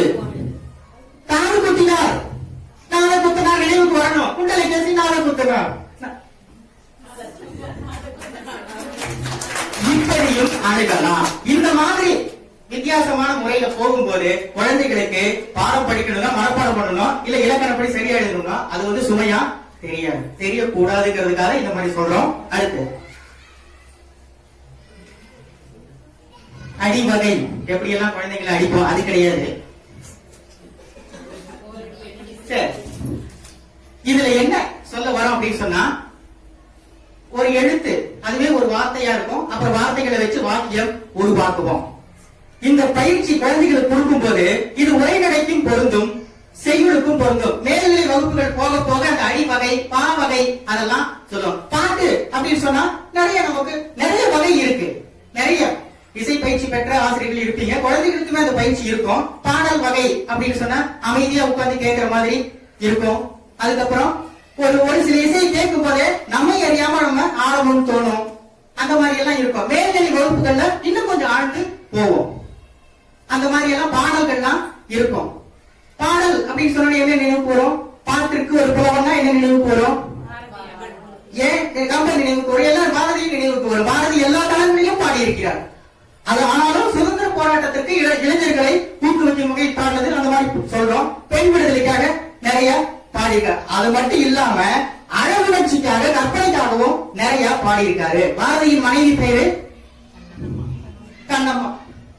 [SPEAKER 1] காது குத்தினார், நாதகுத்தனார் நினைவுக்கு வரணும். குண்டலகேசி நாதகுத்தனார். இப்படியும் அணுகலாம். இந்த மாதிரி வித்தியாசமான முறையில போகும்போது குழந்தைகளுக்கு பாடம் படிக்கணும்னா மனப்பாடம் பண்ணணும், இல்ல இலக்கணப்படி சரியா எழுதணும்னா அது வந்து சுமையா தெரியாது, தெரியக்கூடாதுங்கிறதுக்காக இந்த மாதிரி சொல்றோம். அடுத்து அடி வகை. எப்படி எல்லாம் குழந்தைகளை அடிப்போம் அது கிடையாது. சரி, இதுல என்ன சொல்ல வரோம் அப்படின்னு சொன்னா, ஒரு எழுத்து அதுவே ஒரு வார்த்தையா இருக்கும். அப்புறம் வார்த்தைகளை வச்சு வாக்கியம் உருவாக்குவோம். இந்த பயிற்சி குழந்தைகளுக்கு கொடுக்கும் போது இது உரைநடைக்கும் பொருந்தும், செய்யுளுக்கும் பொருந்தும். மேல்நிலை வகுப்புகள் போக போக அந்த அடிவகை, பாவகை அதெல்லாம் சொல்லும். பாட்டு அப்படின்னு சொன்னா நமக்கு நிறைய வகை இருக்கு. நிறைய இசை பயிற்சி பெற்ற ஆசிரியர்கள் இருப்பீங்க, குழந்தைகளுக்குமே அந்த பயிற்சி இருக்கும். பாடல் வகை அப்படின்னு சொன்னா அமைதியா உட்கார்ந்து கேட்கிற மாதிரி இருக்கும். அதுக்கப்புறம் ஒரு சில இசையை கேட்கும் போதே நம்மை அறியாம நம்ம ஆடணும்னு தோணும். அந்த மாதிரி எல்லாம் இருக்கும். மேல்நிலை வகுப்புகள்ல இன்னும் கொஞ்சம் ஆழ்ந்து போவோம். அந்த மாதிரி எல்லாம் பாடல்கள்லாம் இருக்கும். பாடல் அப்படின்னு சொன்னா என்ன நினைவு போறோம்? பாட்டிற்கு ஒரு புலவன்னா என்ன நினைவு போறோம்? ஏன் கம்பர் நினைவுக்கு வரும், எல்லாரும் பாரதியும் நினைவுக்கு வரும். பாரதி எல்லா தளங்களிலும் பாடி இருக்கிறார். அது ஆனாலும் சுதந்திர போராட்டத்திற்கு இளைஞர்களை ஊக்குவிக்கும் வகையில் பாடுறது அந்த மாதிரி சொல்றோம். பெண் விடுதலைக்காக நிறைய பாடியிருக்கார். அது மட்டும் இல்லாம அழகுணர்ச்சிக்காக, கற்பனைக்காகவும் நிறைய பாடியிருக்காரு. பாரதியின் மனைவி பேரு கண்ணம்மா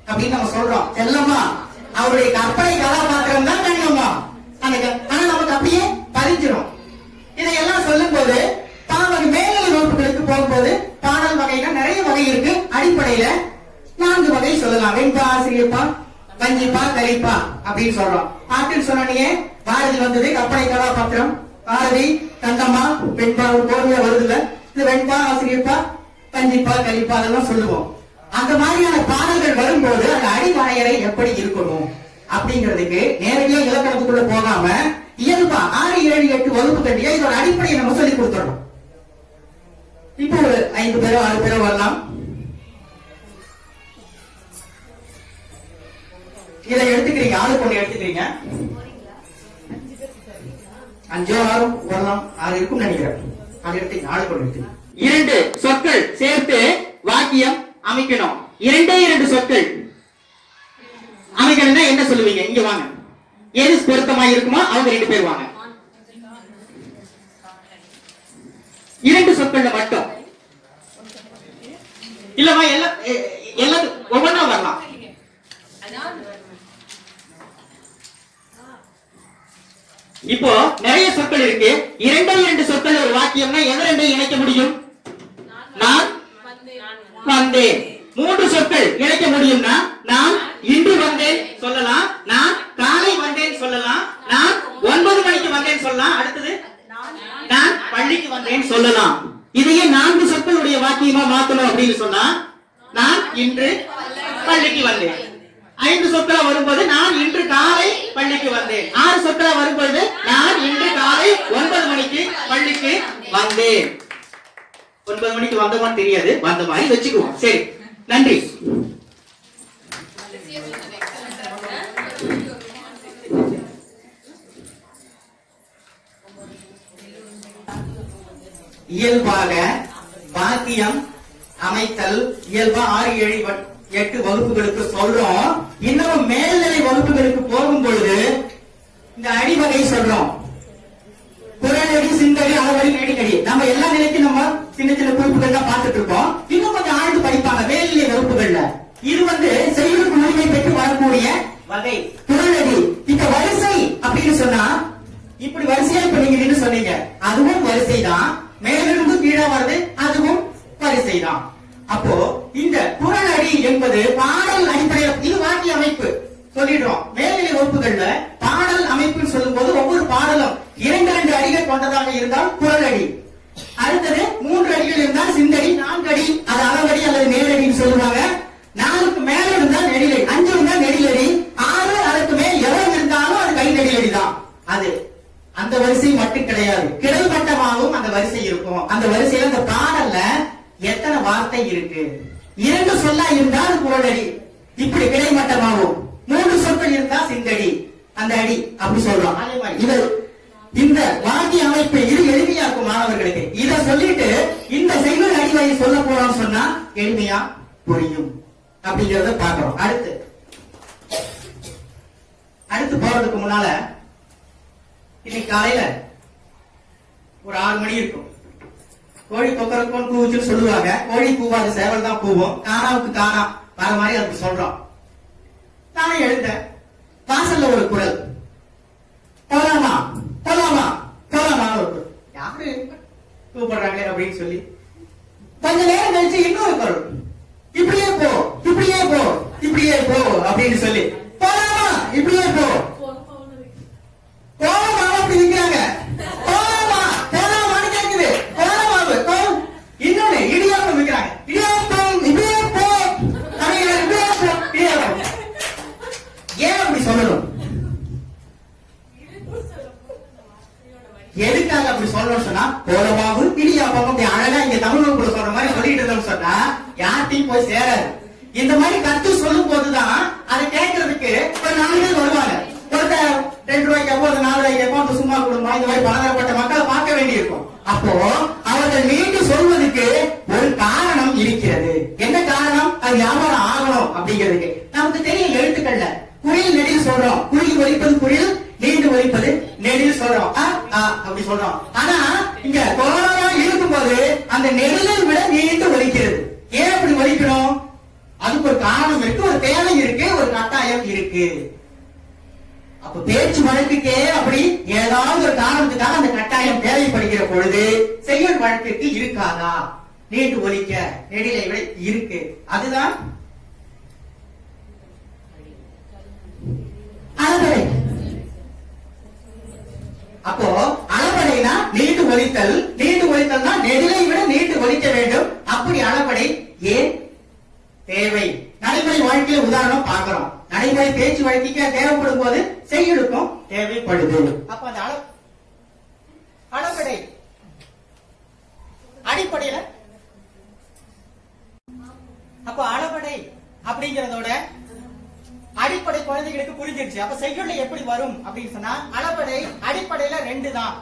[SPEAKER 1] அப்படின்னு நம்ம சொல்றோம். செல்லம்மா அவருடைய கற்பனை கதாபாத்திரம் தான் கண்ணம்மா. ஆனா நமக்கு அப்படியே பதிஞ்சிடும். இதையெல்லாம் சொல்லும் போது பாவகை மேல்நிலை வகுப்புகளுக்கு போகும்போது பாடல் வகைனா நிறைய வகை இருக்கு. அடிப்படையில 4 வகை சொல்லலாம். வெண்பா, ஆசிரியப்பா, வஞ்சிப்பா, கலிப்பா அப்படின்னு சொல்றோம். பாட்டுன்னு சொன்னீங்க பாரதி வந்தது கற்பனை கதாபாத்திரம். பாரதி, கந்தம்மா, வெண்பா ஒரு கோர்வையா வருதுல. இது வெண்பா, ஆசிரியப்பா, வஞ்சிப்பா, கலிப்பா அதெல்லாம் சொல்லுவோம். அந்த மாதிரியான பாடல்கள் வரும்போது அந்த அடிவரையறை எப்படி இருக்கணும் அப்படிங்கிறதுக்கு நேரடியாக இலக்கணத்துக்குள்ள போகாம இயல்பா 6, 7, 8 வகுப்பு கட்டியா இதோட அடிப்படையை நம்ம சொல்லி கொடுத்துறோம். இப்போ ஒரு 5 பேரோ 6 பேரோ வரலாம். இதை எடுத்துக்கிறீங்க, ஆளுக்கு ஒண்ணு எடுத்துக்கிறீங்க. 5 6 வரலாம். 6 இருக்கும் நினைக்கிறேன். அது எடுத்துங்க, ஆளுக்கு ஒண்ணு எடுத்துங்க. 2 சொற்கள் சேர்த்து வாக்கியம் அமைக்கணும். 2 சொற்கள் அமைக்கணும்னா என்ன சொல்லுவீங்க? இங்க வாங்க. எது பொருத்தமா இருக்குமோ அவங்க 2 பேர் வாங்க. 2 சொற்கள்ல மட்டும் இல்லமா, எல்லாம் ஒவ்வொன்றா வரலாம். இப்போ நிறைய சொற்கள் இருக்கு. 2 சொற்கள் ஒரு வாக்கியம்னா எதை 2 இணைக்க முடியும்? நான் வந்தேன். 3 சொற்கள் இணைக்க முடியும்னா நான் இன்று வந்தேன் சொல்லலாம், நான் காலை வந்தேன் சொல்லலாம், நான் 9 மணிக்கு வந்தேன் சொல்லலாம். அடுத்தது நான் பள்ளிக்கு வந்தேன் சொல்லலாம். இதையே 4 சொற்களுடைய வாக்கியமா மாத்தணும் அப்படின்னு சொன்னா நான் இன்று பள்ளிக்கு வந்தேன். 5 சொற்களா வரும்போது நான் இன்று காலை பள்ளிக்கு வந்தேன். 6 சொற்களா வரும்போது நான் இன்று காலை 9 மணிக்கு பள்ளிக்கு வந்தேன். 9 மணிக்கு வந்தோமான்னு தெரியாது, வந்த மாதிரி வச்சுக்குவோம். சரி, நன்றி. இயல்பாக வாக்கியம் அமைத்தல் இயல்பா 6, 7, 8 வகுப்புகளுக்கு சொல்றோம். இன்னும் மேல்நிலை வகுப்புகளுக்கு போகும் பொழுது இந்த அடிவகை சொல்றோம். புறநெறி, சிந்தடி, அளவடி, நெடிக்கடி. நம்ம எல்லா நிலைக்கும் நம்ம சின்ன சின்ன குறிப்புகள் தான் பார்த்துட்டு இருக்கோம். இன்னும் கொஞ்சம் ஆழ்ந்து படிப்பாங்க மேல்நிலை வகுப்புகள்ல. இது செய்யுளுக்கு உரிமை பெற்று வரக்கூடிய வகை புறநெறி. இப்ப வரிசை அப்படின்னு சொன்னா இப்படி வரிசையா இப்ப நீங்க நின்று சொன்னீங்க, அதுவும் வரிசை தான். மேலிருந்து கீழே வருது, அதுவும் வரிசை தான். அப்போ இந்த புறநடி என்பது பாடல் அடிப்படையில் இது வாக்கிய அமைப்பு சொல்லிடுறோம். மேல்நிலை வகுப்புகள்ல பாடல் அமைப்பு சொல்லும் போது ஒவ்வொரு பாடலும் 2 அடிகள் கொண்டதாக இருந்தால் புறநடி, அடுத்தது 3 அடிகள் இருந்தால் சிந்தடி, 4 அடி அது அளவடி அல்லது நேரடின்னு சொல்லுவாங்க. 4க்கு மேல இருந்தால் நெடிலடி, 5 இருந்தால் நெடிலடி, 6 அதுக்கு மேல் எவ்வளவு இருந்தாலும் அது கை நெடிலடி தான். அது அந்த வரிசை மட்டும் கிடையாது, கிடைமட்டமாகவும் அந்த வரிசை இருக்கும். அந்த வரிசையில அந்த பாடல்ல எத்தனை வார்த்தை இருக்கு? 2 சொல்லா இருந்தால் புறநடி, இப்படி கிடைமட்டமாகும். 3 சொற்கள் இருந்தா சிந்தடி, அந்த அடி அப்படி சொல்றோம். இது இந்த வாக்கிய அமைப்பு இது எளிமையா இருக்கும் மாணவர்களுக்கு. இத சொல்லிட்டு இந்த செய்யுள் அடிவகை சொல்ல போறோம்னு சொன்னா எளிமையா புரியும் அப்படிங்கறத பாக்குறோம். அடுத்து போறதுக்கு முன்னால இன்னைக்கு காலையில ஒரு 6 மணி இருக்கும். கோழி கொக்கரக்கோன்னு கூவுச்சுன்னு சொல்லுவாங்க. கோழி கூவாது, சேவல் தான் கூவும். காணாவுக்கு காணா வர மாதிரி அதுக்கு சொல்றோம். நானே எழுந்தேன். வாசல்ல ஒரு குரல், போலாமா போலாமா போலாமா ஒரு குரல். யாரு கூப்பிடுறாங்க அப்படின்னு சொல்லி கொஞ்ச நேரம் கழிச்சு இன்னொரு குரல், இப்படியே போ இப்படியே போ இப்படியே போ அப்படின்னு சொல்லி போலாமா இப்படியே போ கோலமா அப்படி நிக்கிறாங்க கோலமா போலாமான்னு கேக்குது கோலமாவு இன்னொன்னு இடியாப்பம் விக்கிறாங்க இடியாப்பம் இப்படியே போ இப்படியே போ இடியாப்பம் ஏன் அப்படி சொல்லணும் எதுக்காக அப்படி சொல்லணும்னு சொன்னா கோலமாவு இடியாப்பம் அப்படி அழகா இங்க தமிழ் வகுப்புல சொல்ற மாதிரி சொல்லிட்டு இருந்தோம்னு சொன்னா யார்ட்டையும் போய் சேராது இந்த மாதிரி கத்து சொல்லும் போதுதான் அதை கேட்கறதுக்கு ஒரு 4 பேர் வருவாங்க ஒருத்தர் 2 ரூபாய்க்கு அப்போ 4 ரூபாய்க்கு அப்போ சும்மா குடும்பம் இந்த மாதிரி பலதரப்பட்ட மக்களை பார்க்க வேண்டியிருக்கும் அப்போ அவர்கள் மீண்டும் சொல்வதற்கு ஒரு காரணம் இருக்கிறது என்ன காரணம் அது வியாபாரம் ஆகணும் அப்படிங்கிறதுக்கு நமக்கு தெரியும் எழுத்துக்கள்ல குயில் நெடில் சொல்றோம் குயில் ஒலிப்பது குயில் நீண்டு ஒலிப்பது நெடில் சொல்றோம் அப்படி சொல்றோம் ஆனா இங்க கொரோனா இருக்கும் போது அந்த நெடிலை விட நீண்டு ஒலிக்கிறது ஏன் அப்படி ஒலிக்கணும் அதுக்கு ஒரு காரணம் இருக்கு ஒரு தேவை இருக்கு ஒரு கட்டாயம் இருக்கு அப்ப பேச்சு வழக்குக்கே அப்படி ஏதாவது ஒரு காரணத்துக்காக அந்த கட்டாயம் தேவைப்படுகிற பொழுது செய்யுள் வழக்குக்கு இருக்காதா நீண்டு ஒலிக்க நெடிலை விட இருக்கு அதுதான் அளபடை அப்போ அளபடைனா நீண்டு ஒலித்தல்னா நெடிலை விட நீண்டு ஒலிக்க வேண்டும் அப்படி அளபடை ஏன் தேவை நடைமுறை வாழ்க்கையில உதாரணம் பார்க்கிறோம் நடைமுறை பேச்சு வழக்கிக்க தேவைப்படும் போது செய்யுளுக்கும் தேவைப்படுது அப்ப அந்த அளபடை அடிப்படையில அப்ப அளபடை அப்படிங்கறதோட அடிப்படை குழந்தைகளுக்கு புரிஞ்சிருச்சு அப்ப செய்யுள்ள எப்படி வரும் அப்படின்னு சொன்னா அளபடை அடிப்படையில 2 தான்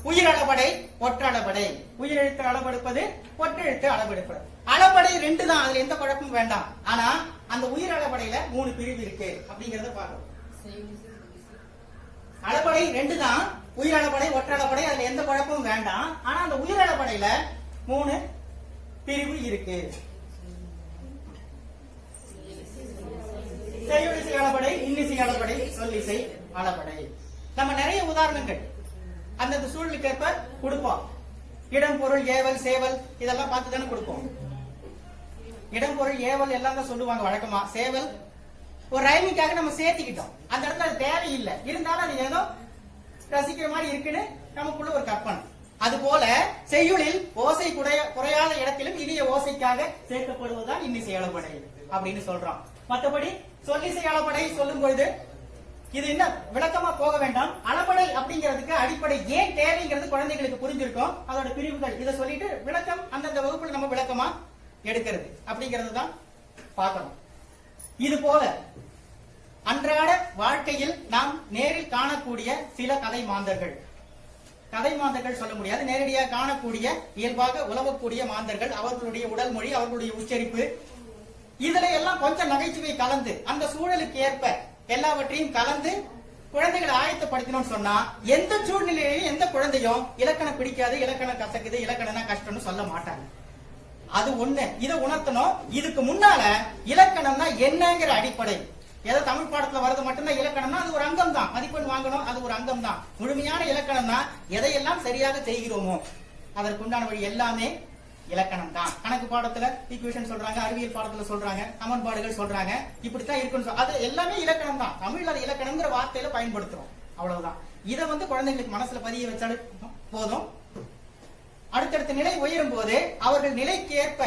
[SPEAKER 1] உயிரளபடை ஒற்றளபடை உயிரெழுத்து அளபெடுப்பது ஒற்றெழுத்து அளபெடுப்பது அளபடை 2 தான் அதுல எந்த குழப்பமும் வேண்டாம் ஆனா அந்த உயிரளபடையில 3 பிரிவு இருக்கு அப்படிங்கறத பார்க்கணும் அளபடை 2 தான் உயிரளபடை ஒற்றளபடை அதுல எந்த குழப்பமும் வேண்டாம் ஆனா அந்த உயிரளபடையில 3 பிரிவு இருக்கு செய்யுளிசை அளபடை இன்னிசை அளபடை சொல்லிசை அளபடை நம்ம நிறைய உதாரணங்கள் அந்தந்த சூழலுக்கு ஏற்ப கொடுப்போம் இடம் பொருள் ஏவல் சேவல் இதெல்லாம் பார்த்து தானே கொடுப்போம் இடம் பொருள் ஏவல் எல்லாம் தான் சொல்லுவாங்க வழக்கமா சேவல் ஒரு ரைமிங்காக நம்ம சேர்த்திக்கிட்டோம் அந்த இடத்துல அது தேவையில்லை இருந்தாலும் அது ஏதோ ரசிக்கிற மாதிரி இருக்குன்னு நமக்குள்ள ஒரு கற்பனை அது போல செய்யுளில் ஓசை குறையாத இடத்திலும் இனிய ஓசைக்காக சேர்க்கப்படுவதுதான் இன்னிசை அளபடை அப்படின்னு சொல்றோம் மற்றபடி சொல்லிசை அளபடை சொல்லும் பொழுது இது என்ன விளக்கமா போக வேண்டாம் அளபடை அப்படிங்கிறதுக்கு அடிப்படை ஏன் தேவைங்கிறது குழந்தைகளுக்கு புரிஞ்சிருக்கும் அதோட பிரிவுகள் இதை சொல்லிட்டு விளக்கம் அந்தந்த வகுப்புல நம்ம விளக்கமா எடுக்கிறது அப்படிங்கிறது தான் பார்க்கணும் இது போல அன்றாட வாழ்க்கையில் நாம் நேரில் காணக்கூடிய சில கதை மாந்தர்கள் சொல்ல முடியாது நேரடியாக காணக்கூடிய இயல்பாக உலவக்கூடிய மாந்தர்கள் அவர்களுடைய உடல் மொழி அவர்களுடைய உச்சரிப்பு இதுல எல்லாம் கொஞ்சம் நகைச்சுவை கலந்து அந்த சூழலுக்கு ஏற்ப எல்லாவற்றையும் கலந்து குழந்தைகளை ஆயத்தப்படுத்தணும்னு சொன்னா எந்த சூழ்நிலையிலும் எந்த குழந்தையும் இலக்கணம் பிடிக்காது இலக்கணம் கசக்குது இலக்கணம்னா கஷ்டம்னு சொல்ல மாட்டாங்க அது ஒண்ணு இதை உணர்த்தணும் இதுக்கு முன்னால இலக்கணம்னா என்னங்கிற அடிப்படை ஏதோ தமிழ் பாடத்துல வரது மட்டும்தான் இலக்கணம்னா அது ஒரு அங்கம் தான் மதிப்பெண் வாங்கணும் அது ஒரு அங்கம் தான் முழுமையான இலக்கணம்னா எதையெல்லாம் சரியாக செய்கிறோமோ அதற்குண்டான வழி எல்லாமே இலக்கணம் தான் கணக்கு பாடத்துல ஈக்குவேஷன் சொல்றாங்க அறிவியல் பாடத்துல சொல்றாங்க சமன்பாடுகள் சொல்றாங்க இப்படித்தான் இருக்குன்னு அது எல்லாமே இலக்கணம் தான் தமிழ்ல அது இலக்கணம்ங்கிற வார்த்தையில பயன்படுத்துறோம் அவ்வளவுதான் இதை குழந்தைங்களுக்கு மனசுல பதிய வச்சாலும் போதும் அடுத்தடுத்த நிலை உயரும் போது அவர்கள் நிலைக்கு ஏற்ப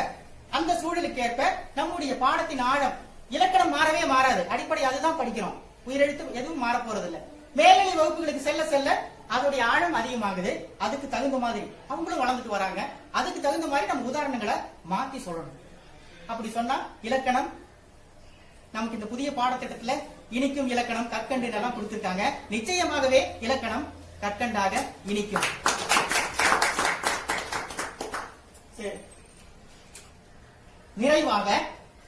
[SPEAKER 1] அந்த சூழலுக்கு ஏற்ப நம்முடைய பாடத்தின் ஆழம் இலக்கணம் மாறவே மாறாது அடிப்படை அதுதான் படிக்கிறோம் உயிரெழுத்து எதுவும் மாற போறது இல்ல மேல்நிலை வகுப்புகளுக்கு செல்ல செல்ல அதோடைய ஆழம் அதிகமாகுது அதுக்கு தகுந்த மாதிரி அவங்களும் வளர்ந்துட்டு வராங்க அதுக்கு தகுந்த மாதிரி நம்ம உதாரணங்களை மாத்தி சொல்லணும் அப்படி சொன்னா இலக்கணம் நமக்கு இந்த புதிய பாடத்திட்டத்துல இனிக்கும் இலக்கணம் கற்கண்டு எல்லாம் கொடுத்திருக்காங்க நிச்சயமாகவே இலக்கணம் கற்கண்டாக இனிக்கும் நிறைவாக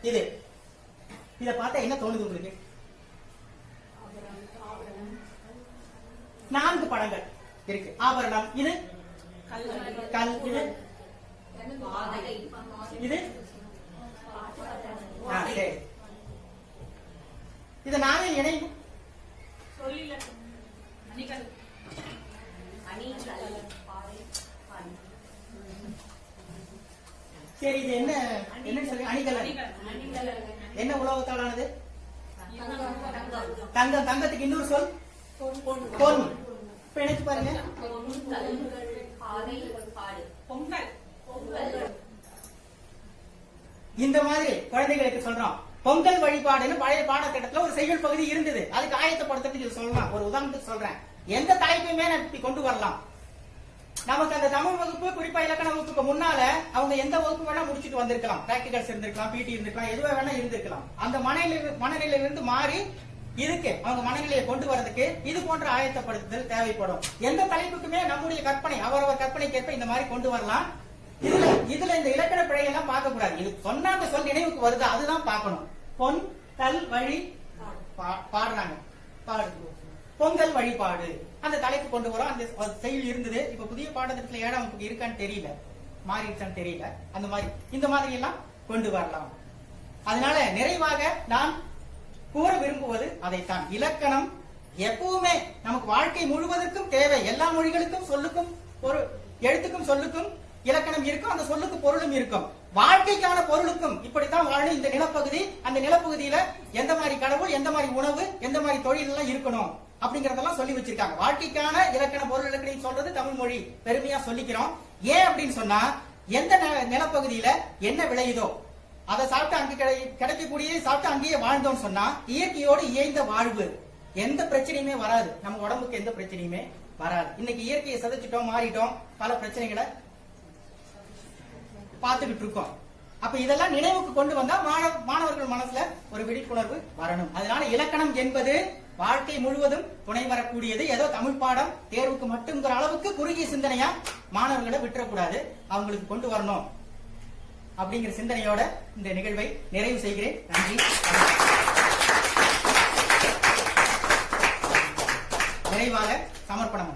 [SPEAKER 1] இத பார்த்தா என்ன தோணுது உங்களுக்கு 4 படங்கள் இருக்கு ஆபரணம் இது கல் இது இத நானே இணையும் சரி இது என்ன சொல்லுங்க அணிகலன் என்ன உலோகத்தாலானது? தங்கம். தங்கத்துக்கு இன்னொரு சொல் பொன். இப்ப நினைச்சு பாருங்க. இந்த மாதிரி குழந்தைகளுக்கு சொல்றோம். பொங்கல் வழிபாடுன்னு பழைய பாடத்திட்டத்துல ஒரு செய்யுள் பகுதி இருந்தது. அதுக்கு ஆயத்தப்படுத்துறதுக்கு இது சொல்லலாம். ஒரு உதாரணத்துக்கு சொல்றேன். எந்த தலைப்பையுமே இப்படி கொண்டு வரலாம். நமக்கு அந்த தமிழ் வகுப்பு, குறிப்பா இலக்கண வகுப்புக்கு முன்னால அவங்க எந்த வகுப்பு வேணா முடிச்சுட்டு வந்திருக்கலாம். பிராக்டிகல்ஸ் இருந்திருக்கலாம், பிடி இருந்திருக்கலாம், எதுவே வேணா இருந்திருக்கலாம். அந்த மனநிலையிலிருந்து மாறி இதுக்கு அவங்க மனநிலையை கொண்டு வரதுக்கு இது போன்ற ஆயத்தப்படுத்துதல் தேவைப்படும். எந்த தலைப்புக்குமே நம்முடைய கற்பனை, அவரவர் கற்பனைக்கேற்ப இந்த மாதிரி கொண்டு வரலாம். இதுல இந்த இலக்கண பிழையெல்லாம் பார்க்க கூடாது. இது சொன்னா அந்த சொல் நினைவுக்கு வருது, அதுதான் பார்க்கணும். பொன் தல் வழி பாடுறாங்க, பொங்கல் வழிபாடு அந்த தலைப்பு கொண்டு வரோம். அந்த செயல் இருந்தது. இப்ப புதிய பாடத்திட்டத்துல 7ஆம் வகுப்பு இருக்கான்னு தெரியல, மாறிடுச்சான்னு தெரியல. அந்த மாதிரி இந்த மாதிரி எல்லாம் கொண்டு வரலாம். அதனால நிறைவாக நான் கூற விரும்புவது அதைத்தான். இலக்கணம் எப்பவுமே நமக்கு வாழ்க்கை முழுவதற்கும் தேவை. எல்லா மொழிகளுக்கும் சொல்லுக்கும் ஒரு எழுத்துக்கும் சொல்லுக்கும் இலக்கணம் இருக்கும், அந்த சொல்லுக்கு பொருளும் இருக்கும். வாழ்க்கைக்கான பொருளுக்கும் இப்படித்தான் வாழணும். இந்த நிலப்பகுதி, அந்த நிலப்பகுதியில எந்த மாதிரி கடவுள், எந்த மாதிரி உணவு, எந்த மாதிரி தொழில் எல்லாம் இருக்கணும் அப்படிங்கறதெல்லாம் சொல்லி வச்சிருக்காங்க. வாழ்க்கைக்கான இலக்கண பொருள் இலக்கணம் சொல்றது தமிழ் மொழி பெருமையா சொல்லிக்கிறோம். ஏன் அப்படின்னு சொன்னா எந்த நிலப்பகுதியில என்ன விளையுதோ அதை சாப்பிட்டு அங்க கிடைக்கக்கூடிய சாப்பிட்டு அங்கேயே வாழ்ந்தோம்னு சொன்னா இயற்கையோடு இயைந்த வாழ்வு, எந்த பிரச்சனையுமே வராது. நம்ம உடம்புக்கு எந்த பிரச்சனையுமே வராது. இன்னைக்கு இயற்கையை சதைச்சிட்டோம், மாறிட்டோம், பல பிரச்சனைகளை பார்த்துக்கிட்டு இருக்கோம். அப்ப இதெல்லாம் நினைவுக்கு கொண்டு வந்தா மாணவர்கள் மனசுல ஒரு விழிப்புணர்வு வரணும். அதனால இலக்கணம் என்பது வாழ்க்கை முழுவதும் துணை வரக்கூடியது. ஏதோ தமிழ் பாடம் தேர்வுக்கு மட்டும்ங்கிற அளவுக்கு குறுகிய சிந்தனையா மாணவர்களை விட்டுறக்கூடாது, அவங்களுக்கு கொண்டு வரணும் அப்படிங்கிற சிந்தனையோட இந்த நிகழ்வை நிறைவு செய்கிறேன். நன்றி. நிறைவாக சமர்ப்பணம்.